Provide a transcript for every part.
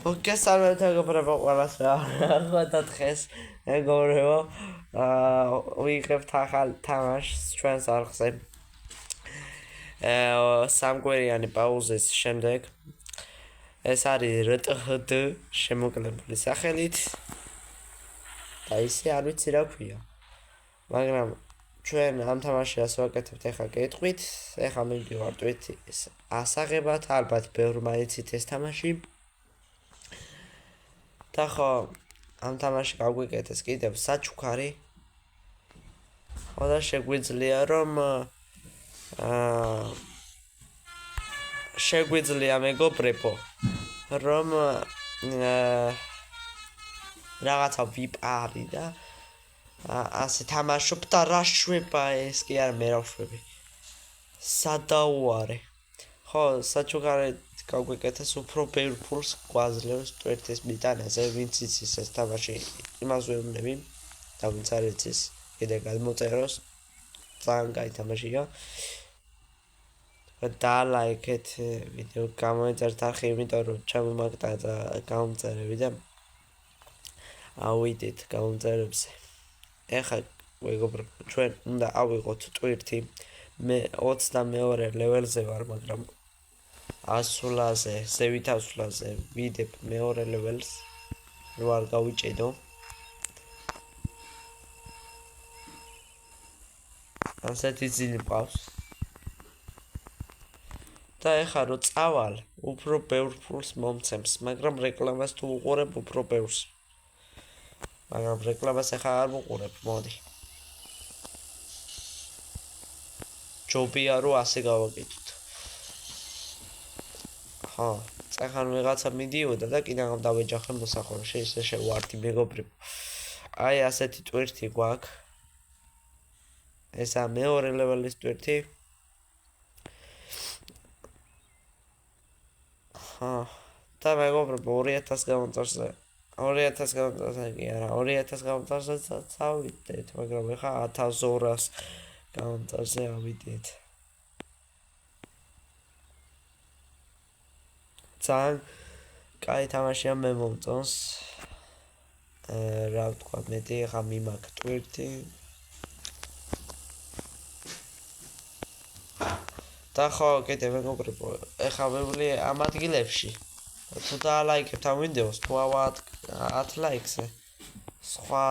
მოგესალმებით მეგობრებო ყველას რა დღეს მეგობრებო ვიღებთ ახალ თამაშს ჩვენს არხზე სამკვირიანი პაუზის შემდეგ ეს არის RTHD შემოკლებული სახელით და ისე არ ვიცი რა ქვია მაგრამ ჩვენ ამ თამაშს ვაკეთებთ ახლა გეტყვით ახლა მივდივართ ეს ასაღებად ალბათ ბევრ მაიცით ეს თამაში და ხო ამ თამაში გავგვიკეთეს კიდევ საჩუქარი ხო და შეგვიძლია რომ შეგვიძლია მეგობრებო რომ რაღაცა ვიპარი და ასე თამაშობ და რა შვება ეს კი არ მე რა ვშვები სადაუარე ხო საჩუქარი გავგვიკეთეს უფრო ბევრ ფულს გვაძლევს ტვირთის მიტანაზე ვინც იცის ეს თამაში იმას ვეუბნები და ვინც არ იცის კიდე გადმოწეროს ძალიან კაი თამაშია და ლაიქეთ ვიდეო გამოიწერთ არხი იმიტომ რომ ჩამომაგდა და გამომწერები და ავიდეთ გამომწერებზე ეხლა მეგობრებო ჩვენ უნდა ავიღოთ ტვირთი მე 22 ლეველზე ვარ მაგრამ ასულაზე, ზევით ასულაზე ვიდებ მეორე ლეველს რო არ გავიჭედო ასეთი ძილი მყავს და ეხლა რო წავალ უფრო ბევრ ფულს მომცემს მაგრამ რეკლამას თუ უყურებ უფრო ბევრს მაგრამ რეკლამას ეხლა არ ვუყურებ მოდი ჯობია რომ ასე გავაკეთოთ ხო, წახან ვიღაცა მიდიოდა და კიდევ ამ დავეჯახე მოსახურეში ისე შევარდი მეგობრებო. აი ასეთი ტვირთი გვაქვს. ესა მეორე ლეველის ტვირთი. ხო, და მეგობრებო 2000 გამომწარზე 2000 გამომწარზე კი არა 2000 გამომწარზე წავიდეთ, მაგრამ ეხა 1200 გამომწარზე ავიდეთ. ძალიან კაი თამაშია მე მომწონს რა ვთქვა მეტი ახლა მიმაქ ტვირთი და ხო კიდე მეგობრებო ახლა ვევლი ამ ადგილებში თუ დაალაიქებთ ამ ვიდეოს თუ 10 ლაიქზე სხვა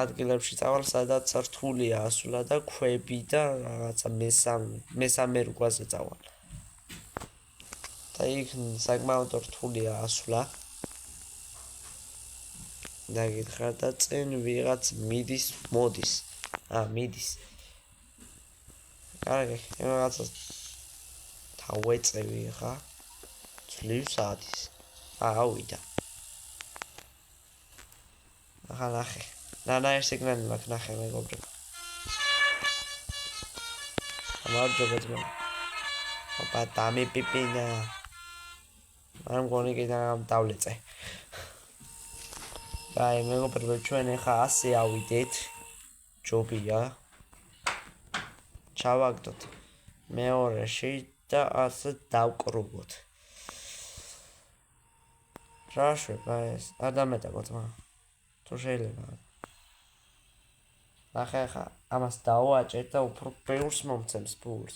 ადგილებში წავალ სადაც რთულია ასულა და ქვები და რაღაცა მესამე რუგვაზე წავალ და იქ საკმაოდ რთულია ასვლა და გითხრათ და წინ ვიღაც მოდის კარგი რაღაცა თავეწევი ხა წლივს ადის ავიდა ახლა ნახე ნაიერ სიგნალი მაქვს ნახე მეგობრებო ამარჯობა ძმა ოპა დამიპიპინა ამ გონი კიდევ დავლეწე. აი მეგობრებო ჩვენ ახლა ასე ავიდეთ. ჯობია. ჩავაგდოთ მეორეში და ასე დავკრუბოთ. რა შვება ეს? არ დამეტაკოთ მაგრამ. თუ შეიძლება. ახლა ამას დავაჭერ და უფრო ბევრს მომცემს ფულს.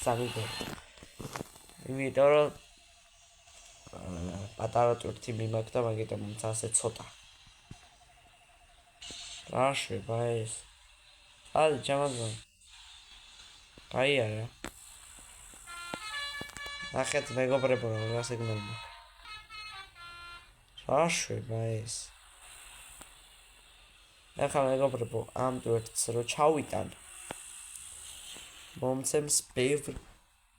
სამიდე. იმიტომ რომ პატარა ტვირთი მიმაქ და მაგიტომ მომცა ასე ცოტა რა შვება ეს აი ჩამაგზავნე კაი არა ნახეთ მეგობრებო რა სიგნალი მაქვს რა შვება ეს ახლა მეგობრებო ამ ტვირთს რო ჩავიტან მომცემს ბევრ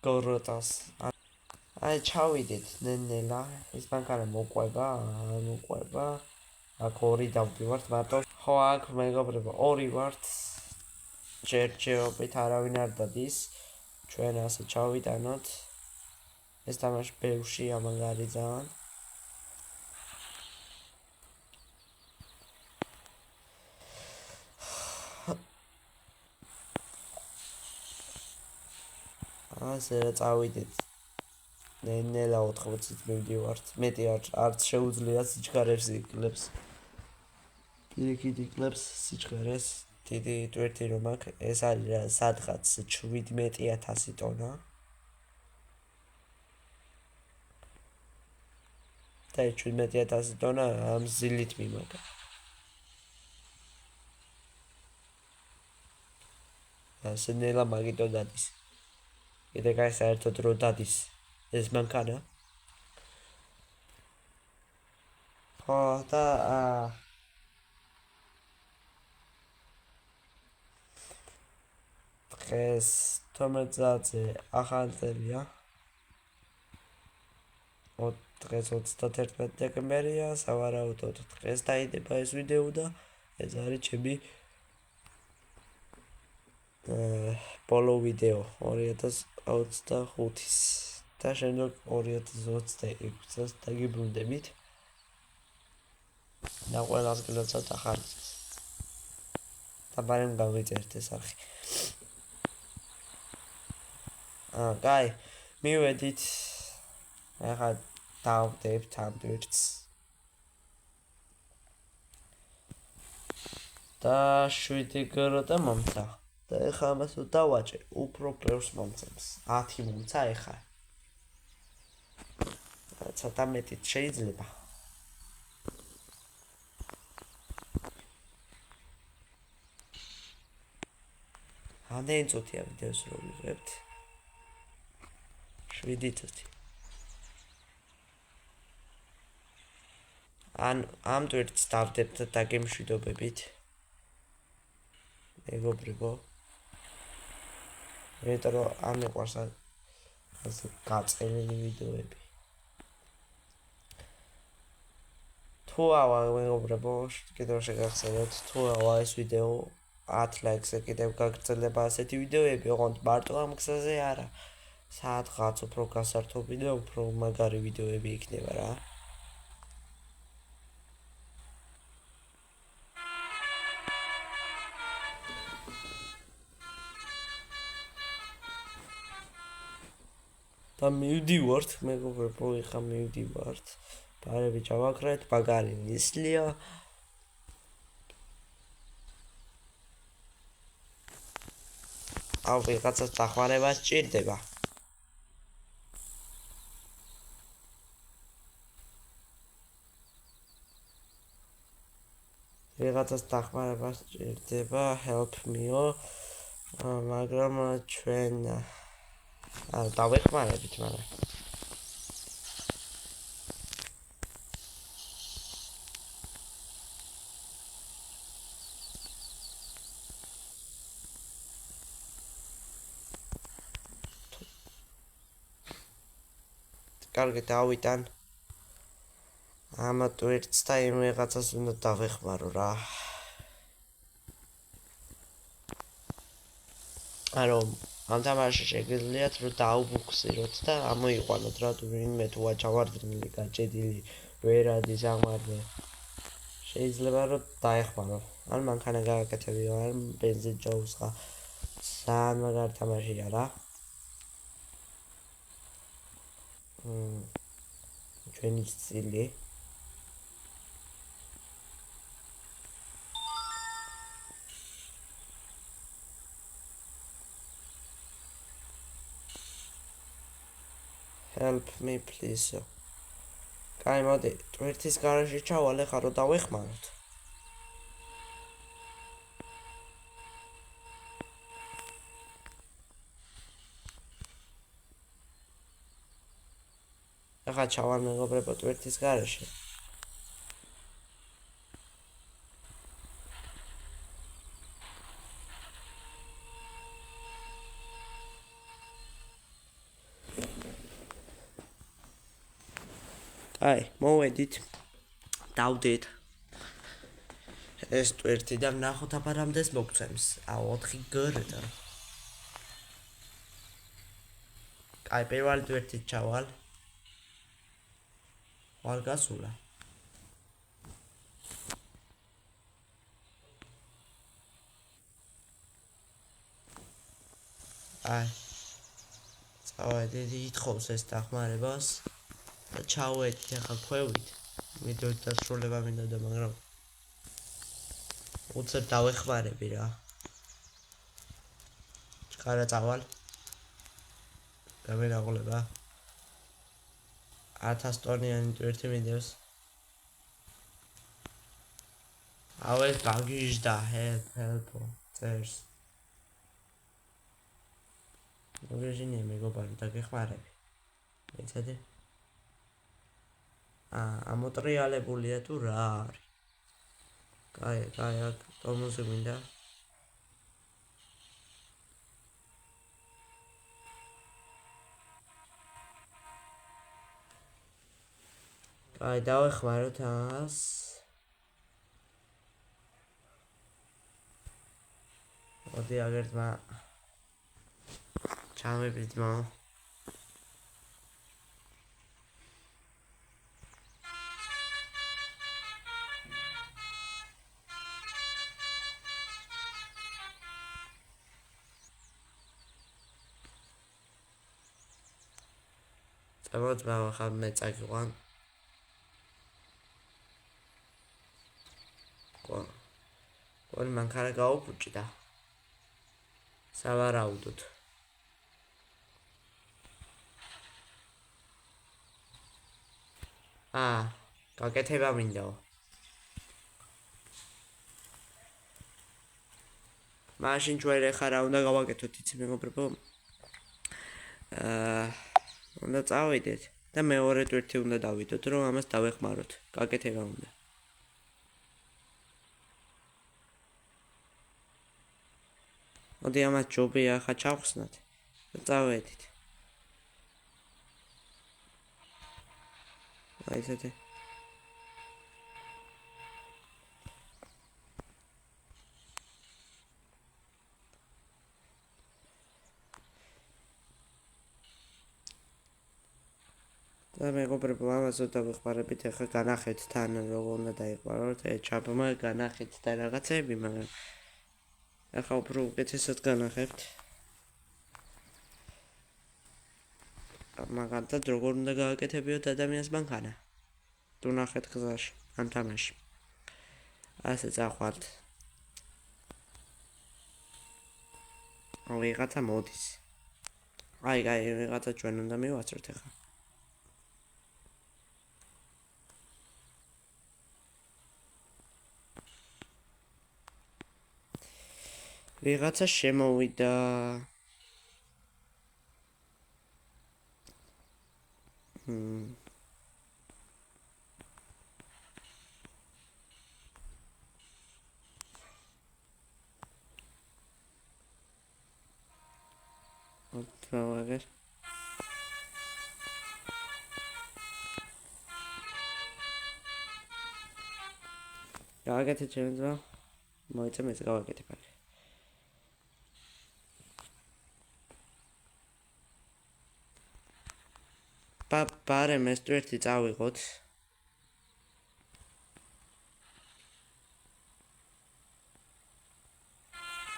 გოროტას აი ჩავიდეთ ნენელა ეს ბანკარა მოყვება აქ ორი დავდივართ მარტო ხო აქ მეგობრებო ორი ვართ ჯერჯერობით არავინ არ დადის ჩვენ ასე ჩავიტანოთ ეს თამაში ბევრში ამაგარი ძალიან ასე წავიდეთ ნელა 80-ით მივდივართ. მეტი არც შეუძლია სიჩქარეს იკლებს. პირიქით იკლებს სიჩქარეს. დიდი ტვირთი რომ აქვს, ეს არის სადღაც 17,000 ტონა. და 17,000 ტონა ამ ზილით მიმაგა. ასე ნელა მაგიტო დადის. კიდე კაი საერთოდ რო დადის ეს მანქანა. ხო და დღეს 12-ზე ახალი წელია. დღეს 31 დეკემბერია, სავარაუდოდ დღეს დაიდება ეს ვიდეო და ეს არის ჩემი ბოლო ვიდეო 2025-ის და შემდეგ 2026 წელს დაგიბრუნდებით. და ყველას გილოცავთ ახალი წელს. და ბარემ გავიწერთ ეს არხი. კაი, მივედით. ახლა დავდებთ ამ ტვირთს. და 7 გროდა მომცა. და ეხლა ამას დავაჭე, უფრო ბევრს მომცემს. 10 მომცა ეხლა. ცოტა მეტიც შეიძლება. ამდენი წუთია ვიდეოს რო ვიღებთ? 7 წუთი. ამ ტვირთს დავდებთ და გემშვიდობებით. მეგობრებო. მეტრო არ მეყვარს ასე გაწყენილი ვიდეოები. თუ ავა მეგობრებო, კიდევ შეგახსენებთ, თუ ავა ეს ვიდეო 10 ლაიქზე კიდევ გაგრძელება ასეთი ვიდეოები, ოღონდ მარტო ამ გზაზე არა. სადღაც უფრო გასართობი და უფრო მაგარი ვიდეოები იქნება რა. და მივდივართ, მეგობრებო, ეხლა მივდივართ. ბარები ჩავაქრეთ, ბაგარი ნისლია. ვიღაცას დახმარება სჭირდება. ვიღაცას დახმარება სჭირდება, help me-ო. მაგრამ ჩვენ დავეხმარებით, მაგრამ კარგი დავიტან ამ ტვირთს და იმ ვიღაცას უნდა დავეხმარო რა. რომ ამ თამაში შეგიძლიათ რომ დაუბუქსიროთ და ამოიყვანოთ რა თურმე თუ აჩავარდნილი გაჭედილი ვერადის ამარდე შეიძლება რომ დაეხმარო. ან მანქანა გააკეთებიო, ან ბენზინი ჩაუსხა. ძალიან მაგარი თამაშია რა. ჩვენი სტილი help me please. კაი, მოდი, ტვირთის გარეშე ჩავალ, ეხლა რომ დავეხმაროთ. ეხლა ჩავალ მეგობრებო ტვირთის გარეშე. აი, მოვედით. დავდეთ. ეს ტვირთი და ვნახოთ აბა რამდენს მოგცემს. 4 გროდა. აი, პირველი ტვირთით ჩავალ. არ გასულა. აი. წავედით ითხოვს ეს დახმარებას და ჩავედით ახლა ქვევით ვიდეოს დასრულება მინდოდა მაგრამ უცებ დავეხმარები რა ჩქარა წავალ გამენაღლება 1000 ტონიანი ტვირთი მინდევს ავე გაგიჟდა help წერს მოგეჟინე მეგობარი დაგეხმარები ეცადე ამოტრიალებულია თუ რა არის კაი აქ ტორმოზი მინდა კაი დავეხმაროთ ას მოდი აგერთმა ჩამებიდ მამა წამოთ მამა ხარ მე წაგიყვან ყოლ მანქანა გაუფუჭდა სავარაუდოდ გაკეთება მინდაო მაშინ ჩვენ ახლა რა უნდა გავაკეთოთ იცი მეგობრებო უნდა წავიდეთ და მეორე ტვირთი უნდა დავიდოთ რომ ამას დავეხმაროთ გაკეთება უნდა მოდი ამას ჯობია ახლა ჩავხსნათ და წავედით აი ესეთი და მეგობრებო ამას დავეხმარებით ახლა განახეთ თან როგორ უნდა დაიყაროთ ჩაბმა განახეთ და რაღაცები მაგრამ ახლა უფრო უკეთესად განახებთ მაგალითად როგორ უნდა გააკეთებიოთ ადამიანს მანქანა თუ ნახეთ გზაში ან თამაში ასე წახვალთ ვიღაცა მოდის აი ვიღაცა ჩვენ უნდა მივაცროთ ახლა ვიღაცა შემოვიდა ვაგერ გავაკეთეთ ჩემს ძმა მოიწე მეც გავაკეთებ აქ ბარემ ეს ტვირთი წავიღოთ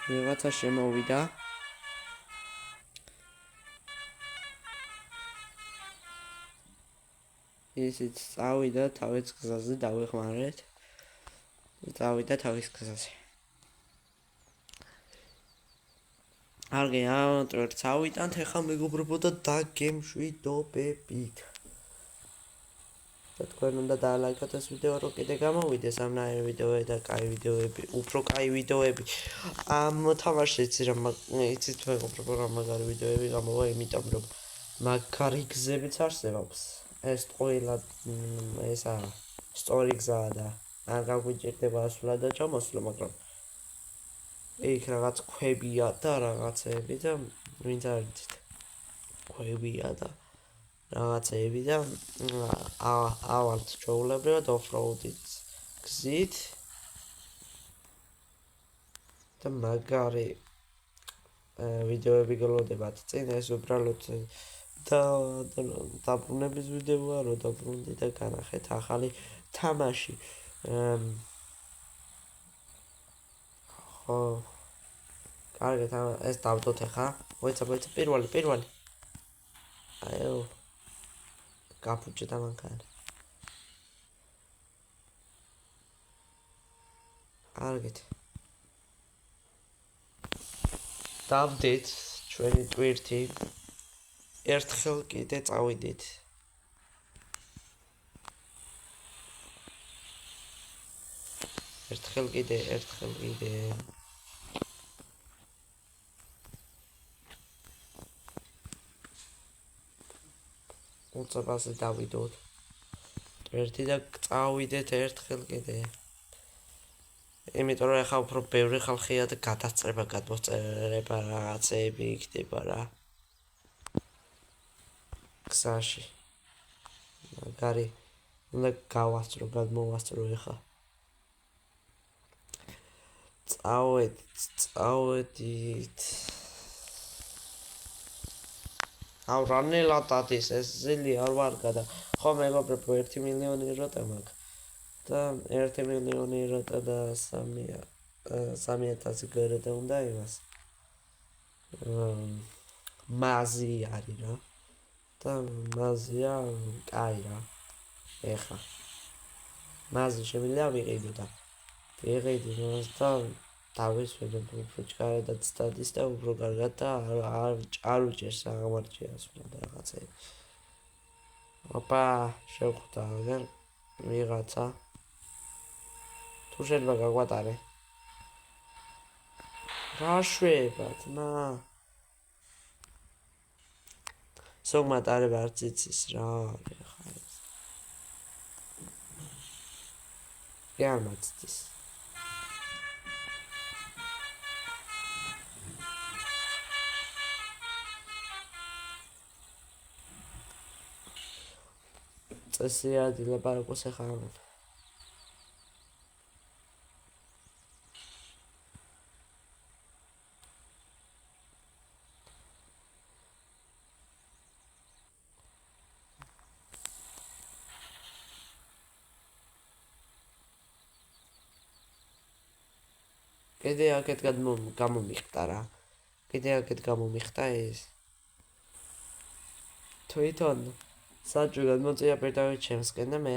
ვიღაცა შემოვიდა ისიც წავიდა თავის გზაზე დავეხმარეთ წავიდა თავის გზაზე არგი ტვირთს ავიტანთ ეხლა მეგობრებო და დაგემშვიდობებით და თქვენ უნდა დაალაიქოთ ეს ვიდეო რომ კიდე გამოვიდეს ამნაირი ვიდეოები და კაი ვიდეოები უფრო კაი ვიდეოები ამ თამაშიც რომ იცით მეგობრებო რა მაგარი ვიდეოები გამოვა იმიტომ რომ მაგარი გზებიც არსებობს ეს ყველა ესა სტორი გზაა და არ გაგვიჭირდება ასვლა და ჩამოსვლა მაგრამ იქ რაღაც ქვებია და რაღაცეები და ვინც არ იცით ქვებია და რაღაცეები და ავალთ ჩაულებრივად ოფროუდით გზით და მაგარი ვიდეოები გელოდებათ წინ ეს უბრალოდ და დაბრუნების ვიდეოა რომ დაბრუნდი და განახეთ ახალი თამაში კარგად ეს დავდოთ ახლა მოიცა პირველი აიო გაფუჭდა მანქანა კარგით დავდით ჩვენი ტვირთი ერთხელ კიდე წავიდით ერთხელ კიდე უცებაზე დავიდოთ ტვირთი და წავიდეთ ერთხელ კიდე იმიტომ რომ ახლა უფრო ბევრი ხალხია და გადასწრება გადმოსწერება რაღაცეები იქნება რა გზაში მაგარი უნდა გადმოვასწრო ახლა წავედით აუ რანელად ადის ეს ზილი არ ვარ გადა ხო მეგობრებო 1 მილიონი როტა მაქვს და 1 მილიონი როტა და 3000 გერედა უნდა იმას მაზი არის რა და მაზია კაი რა ეხა მაზი შემიძლია ვიყიდო და ვიყიდი მას და დავისვენებ უფრო ჩქარადაც დადის და უფრო კარგად და არ უჭერს აღმარჩიას უნდა რაღაცები ოპა შევხვდა აგერ ვიღაცა თუ შეიძლება გაგვატარე რა შვებად მა სოგმატარება არც იცის რა ხა გარმაცდის წესია დილაპარაკოს ახლა კიდე აქეთ გამომიხტა რა კიდე აქეთ გამომიხტა ეს თვითონ საჭო გადმოწია პირდაპირ ჩემსკენ და მე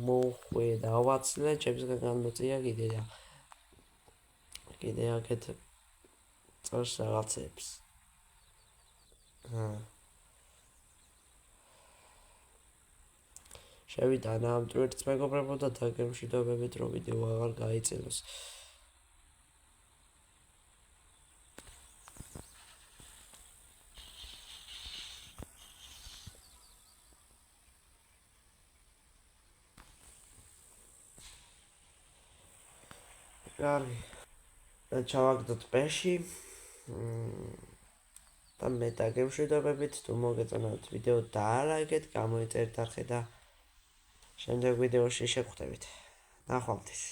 მოუხვედა ავაცლე ჩემსკენ გადმოწია კიდე აქეთ წარს რაღაცებს შევიტანა ამ ტვირთს მეგობრებო და დაგემშვიდობებით რომ ვიდეო აღარ გაიწელოს კარგი და ჩავაგდოთ პეში და მე დაგემშვიდობებით თუ მოგეწონათ ვიდეო დაალაიქეთ გამოიწერთ არხი და შემდეგ ვიდეოში შევხვდებით ნახვამდის